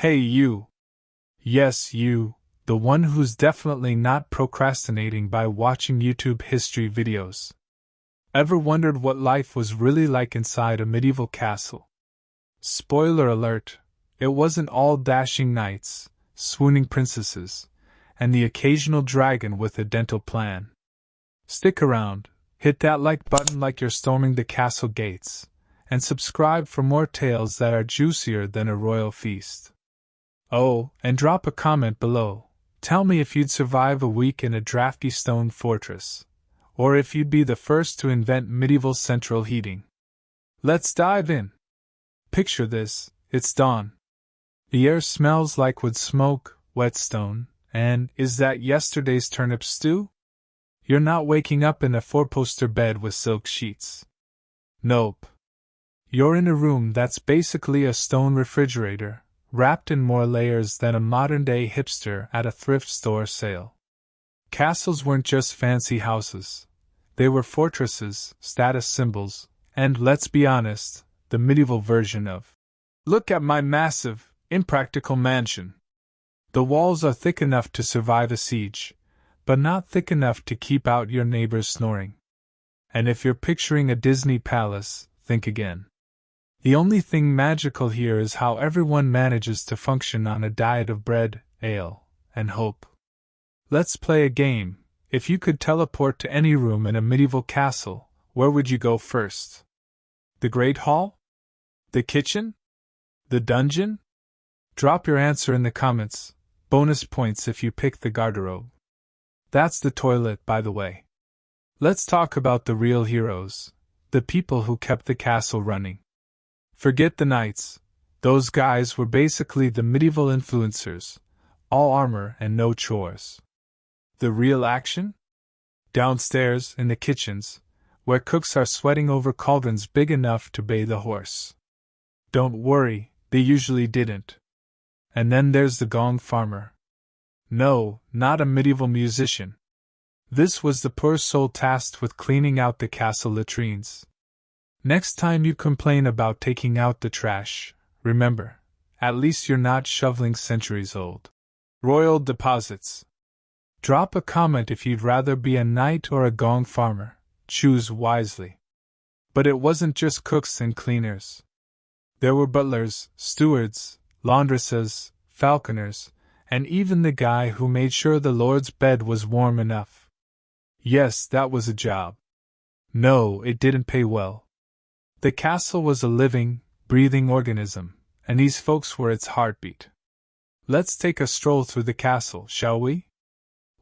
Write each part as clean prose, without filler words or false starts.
Hey you! Yes, you, the one who's definitely not procrastinating by watching YouTube history videos. Ever wondered what life was really like inside a medieval castle? Spoiler alert, it wasn't all dashing knights, swooning princesses, and the occasional dragon with a dental plan. Stick around, hit that like button like you're storming the castle gates, and subscribe for more tales that are juicier than a royal feast. Oh, and drop a comment below. Tell me if you'd survive a week in a drafty stone fortress, or if you'd be the first to invent medieval central heating. Let's dive in. Picture this, it's dawn. The air smells like wood smoke, whetstone, and is that yesterday's turnip stew? You're not waking up in a four-poster bed with silk sheets. Nope. You're in a room that's basically a stone refrigerator, wrapped in more layers than a modern-day hipster at a thrift store sale. Castles weren't just fancy houses. They were fortresses, status symbols, and, let's be honest, the medieval version of, "Look at my massive, impractical mansion." The walls are thick enough to survive a siege, but not thick enough to keep out your neighbors snoring. And if you're picturing a Disney palace, think again. The only thing magical here is how everyone manages to function on a diet of bread, ale, and hope. Let's play a game. If you could teleport to any room in a medieval castle, where would you go first? The Great Hall? The kitchen? The dungeon? Drop your answer in the comments. Bonus points if you pick the garderobe. That's the toilet, by the way. Let's talk about the real heroes, the people who kept the castle running. Forget the knights. Those guys were basically the medieval influencers, all armor and no chores. The real action? Downstairs in the kitchens, where cooks are sweating over cauldrons big enough to bathe a horse. Don't worry, they usually didn't. And then there's the Gong Farmer. No, not a medieval musician. This was the poor soul tasked with cleaning out the castle latrines. Next time you complain about taking out the trash, remember, at least you're not shoveling centuries-old royal deposits. Drop a comment if you'd rather be a knight or a Gong Farmer. Choose wisely. But it wasn't just cooks and cleaners. There were butlers, stewards, laundresses, falconers, and even the guy who made sure the Lord's bed was warm enough. Yes, that was a job. No, it didn't pay well. The castle was a living, breathing organism, and these folks were its heartbeat. Let's take a stroll through the castle, shall we?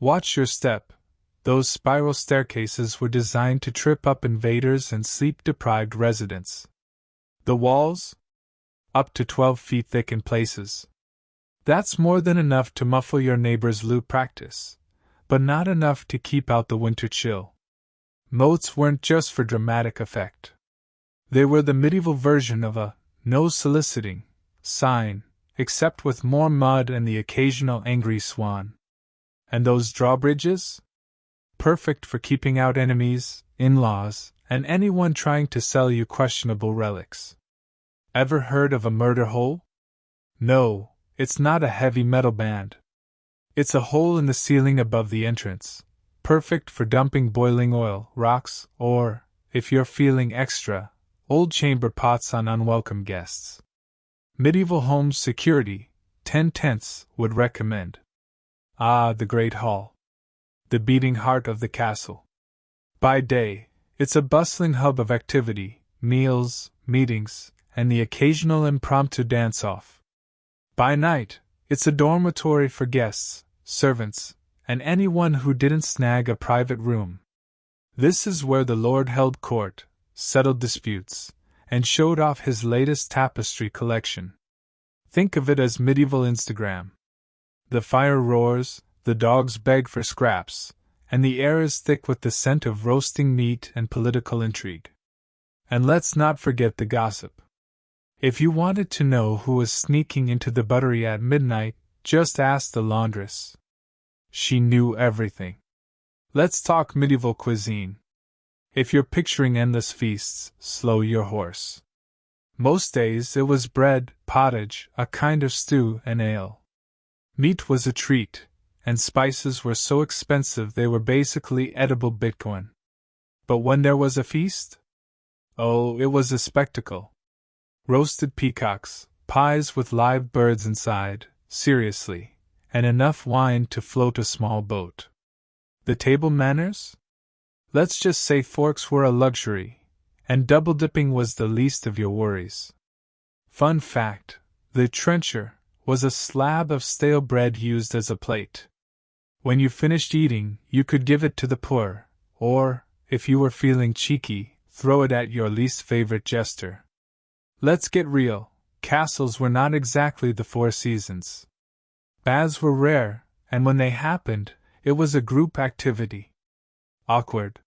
Watch your step. Those spiral staircases were designed to trip up invaders and sleep-deprived residents. The walls? Up to 12 feet thick in places. That's more than enough to muffle your neighbor's lute practice, but not enough to keep out the winter chill. Moats weren't just for dramatic effect. They were the medieval version of a "no soliciting" sign, except with more mud and the occasional angry swan. And those drawbridges? Perfect for keeping out enemies, in-laws, and anyone trying to sell you questionable relics. Ever heard of a murder hole? No, it's not a heavy metal band. It's a hole in the ceiling above the entrance, perfect for dumping boiling oil, rocks, or, if you're feeling extra, old chamber pots on unwelcome guests. Medieval home security, 10/10 would recommend. Ah, the Great Hall. The beating heart of the castle. By day, it's a bustling hub of activity, meals, meetings, and the occasional impromptu dance-off. By night, it's a dormitory for guests, servants, and anyone who didn't snag a private room. This is where the Lord held court, settled disputes, and showed off his latest tapestry collection. Think of it as medieval Instagram. The fire roars, the dogs beg for scraps, and the air is thick with the scent of roasting meat and political intrigue. And let's not forget the gossip. If you wanted to know who was sneaking into the buttery at midnight, just ask the laundress. She knew everything. Let's talk medieval cuisine. If you're picturing endless feasts, slow your horse. Most days it was bread, pottage, a kind of stew, and ale. Meat was a treat, and spices were so expensive they were basically edible Bitcoin. But when there was a feast? Oh, it was a spectacle. Roasted peacocks, pies with live birds inside, seriously, and enough wine to float a small boat. The table manners? Let's just say forks were a luxury, and double dipping was the least of your worries. Fun fact, the trencher was a slab of stale bread used as a plate. When you finished eating, you could give it to the poor, or, if you were feeling cheeky, throw it at your least favorite jester. Let's get real, castles were not exactly the Four Seasons. Baths were rare, and when they happened, it was a group activity. Awkward.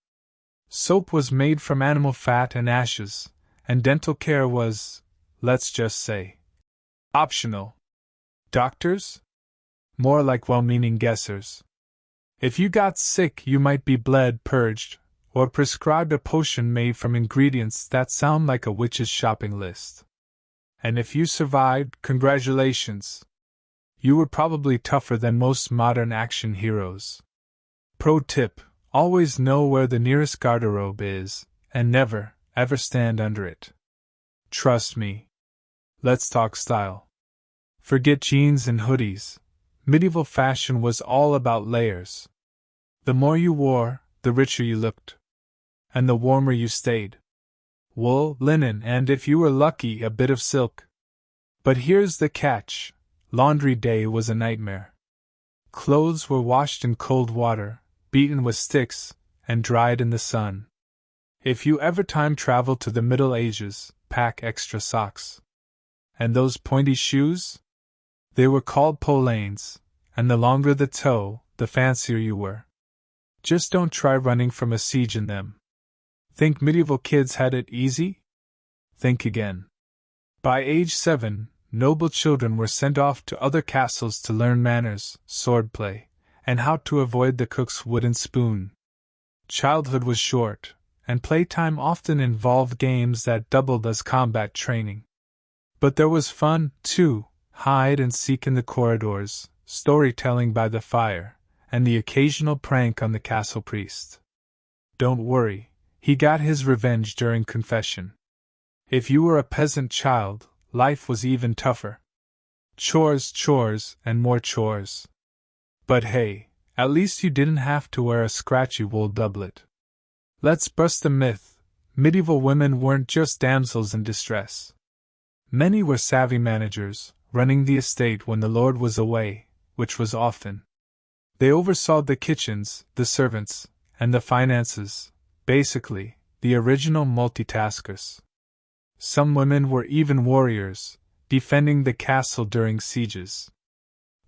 Soap was made from animal fat and ashes, and dental care was, let's just say, optional. Doctors? More like well-meaning guessers. If you got sick, you might be bled, purged, or prescribed a potion made from ingredients that sound like a witch's shopping list. And if you survived, congratulations. You were probably tougher than most modern action heroes. Pro tip: always know where the nearest garderobe is, and never, ever stand under it. Trust me. Let's talk style. Forget jeans and hoodies. Medieval fashion was all about layers. The more you wore, the richer you looked. And the warmer you stayed. Wool, linen, and if you were lucky, a bit of silk. But here's the catch: laundry day was a nightmare. Clothes were washed in cold water, beaten with sticks, and dried in the sun. If you ever time travel to the Middle Ages, pack extra socks. And those pointy shoes? They were called polanes, and the longer the toe, the fancier you were. Just don't try running from a siege in them. Think medieval kids had it easy? Think again. By age 7, noble children were sent off to other castles to learn manners, swordplay, and how to avoid the cook's wooden spoon. Childhood was short, and playtime often involved games that doubled as combat training. But there was fun, too: hide and seek in the corridors, storytelling by the fire, and the occasional prank on the castle priest. Don't worry, he got his revenge during confession. If you were a peasant child, life was even tougher. Chores, and more chores. But hey, at least you didn't have to wear a scratchy wool doublet. Let's bust a myth: medieval women weren't just damsels in distress. Many were savvy managers, running the estate when the lord was away, which was often. They oversaw the kitchens, the servants, and the finances, basically, the original multitaskers. Some women were even warriors, defending the castle during sieges.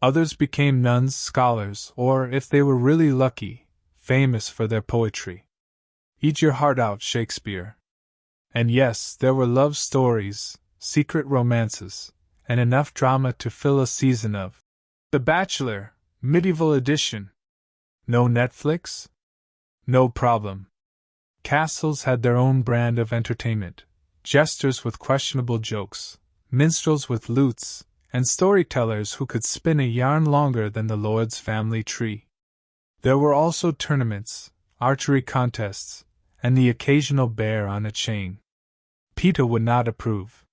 Others became nuns, scholars, or, if they were really lucky, famous for their poetry. Eat your heart out, Shakespeare. And yes, there were love stories, secret romances, and enough drama to fill a season of The Bachelor, Medieval Edition. No Netflix? No problem. Castles had their own brand of entertainment: jesters with questionable jokes, minstrels with lutes, and storytellers who could spin a yarn longer than the lord's family tree. There were also tournaments, archery contests, and the occasional bear on a chain. PETA would not approve.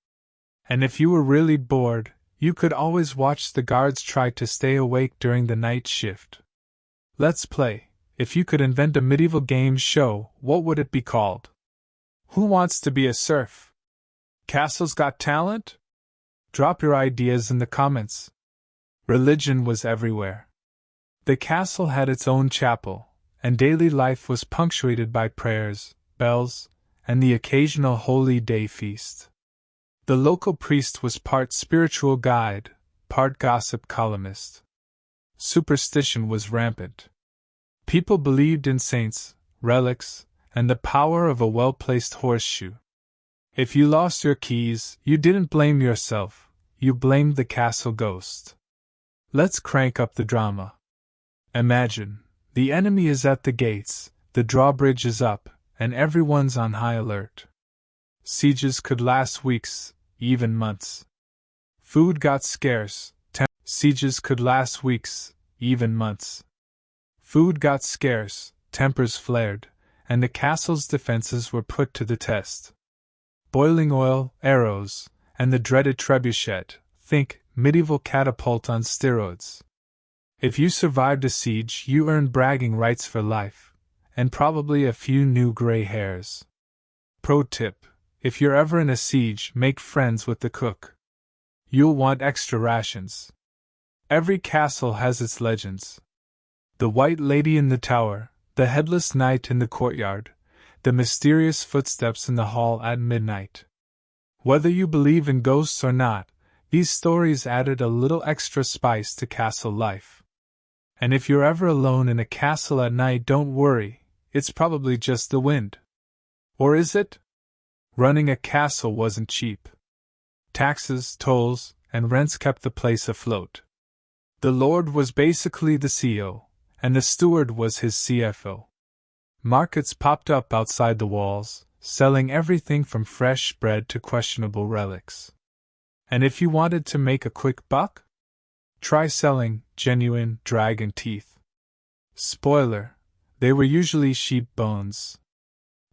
And if you were really bored, you could always watch the guards try to stay awake during the night shift. Let's play. If you could invent a medieval game show, what would it be called? Who wants to be a serf? Castles Got Talent? Drop your ideas in the comments. Religion was everywhere. The castle had its own chapel, and daily life was punctuated by prayers, bells, and the occasional holy day feast. The local priest was part spiritual guide, part gossip columnist. Superstition was rampant. People believed in saints, relics, and the power of a well-placed horseshoe. If you lost your keys, you didn't blame yourself, you blamed the castle ghost. Let's crank up the drama. Imagine, the enemy is at the gates, the drawbridge is up, and everyone's on high alert. Sieges could last weeks, even months. Food got scarce, sieges could last weeks, even months. Food got scarce, tempers flared, and the castle's defenses were put to the test. Boiling oil, arrows, and the dreaded trebuchet, think medieval catapult on steroids. If you survived a siege, you earned bragging rights for life, and probably a few new gray hairs. Pro tip: if you're ever in a siege, make friends with the cook. You'll want extra rations. Every castle has its legends. The White Lady in the tower, the headless knight in the courtyard, the mysterious footsteps in the hall at midnight. Whether you believe in ghosts or not, these stories added a little extra spice to castle life. And if you're ever alone in a castle at night, don't worry, it's probably just the wind. Or is it? Running a castle wasn't cheap. Taxes, tolls, and rents kept the place afloat. The lord was basically the CEO, and the steward was his CFO. Markets popped up outside the walls, selling everything from fresh bread to questionable relics. And if you wanted to make a quick buck, try selling genuine dragon teeth. Spoiler: they were usually sheep bones.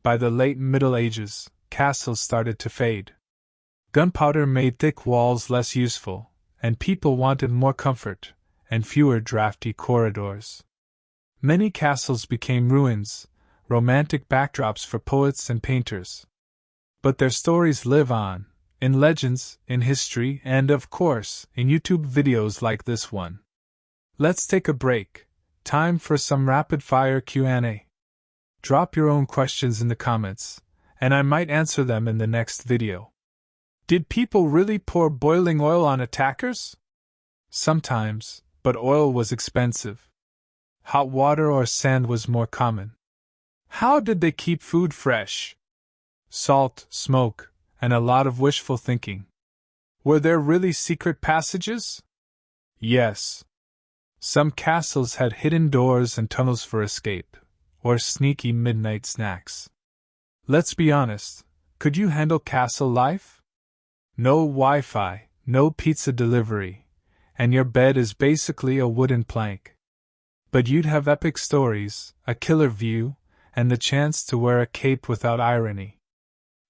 By the late Middle Ages, castles started to fade. Gunpowder made thick walls less useful, and people wanted more comfort and fewer drafty corridors. Many castles became ruins, romantic backdrops for poets and painters. But their stories live on, in legends, in history, and of course, in YouTube videos like this one. Let's take a break. Time for some rapid-fire Q&A. Drop your own questions in the comments, and I might answer them in the next video. Did people really pour boiling oil on attackers? Sometimes, but oil was expensive. Hot water or sand was more common. How did they keep food fresh? Salt, smoke, and a lot of wishful thinking. Were there really secret passages? Yes. Some castles had hidden doors and tunnels for escape, or sneaky midnight snacks. Let's be honest, could you handle castle life? No Wi-Fi, no pizza delivery, and your bed is basically a wooden plank. But you'd have epic stories, a killer view, and the chance to wear a cape without irony.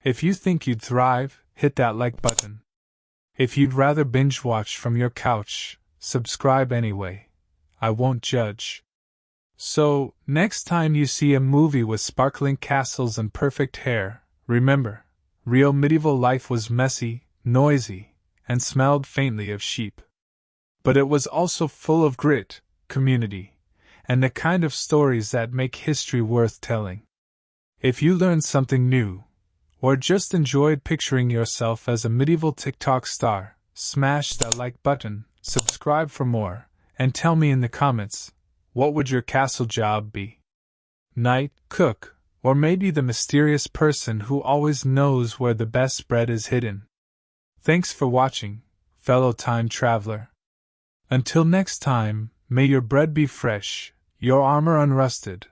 If you think you'd thrive, hit that like button. If you'd rather binge watch from your couch, subscribe anyway. I won't judge. So, next time you see a movie with sparkling castles and perfect hair, remember, real medieval life was messy, noisy, and smelled faintly of sheep. But it was also full of grit, community, and the kind of stories that make history worth telling. If you learned something new, or just enjoyed picturing yourself as a medieval TikTok star, smash that like button, subscribe for more, and tell me in the comments, what would your castle job be? Knight, cook, or maybe the mysterious person who always knows where the best bread is hidden? Thanks for watching, fellow time traveler. Until next time, may your bread be fresh, your armor unrusted,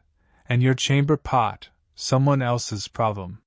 and your chamber pot someone else's problem.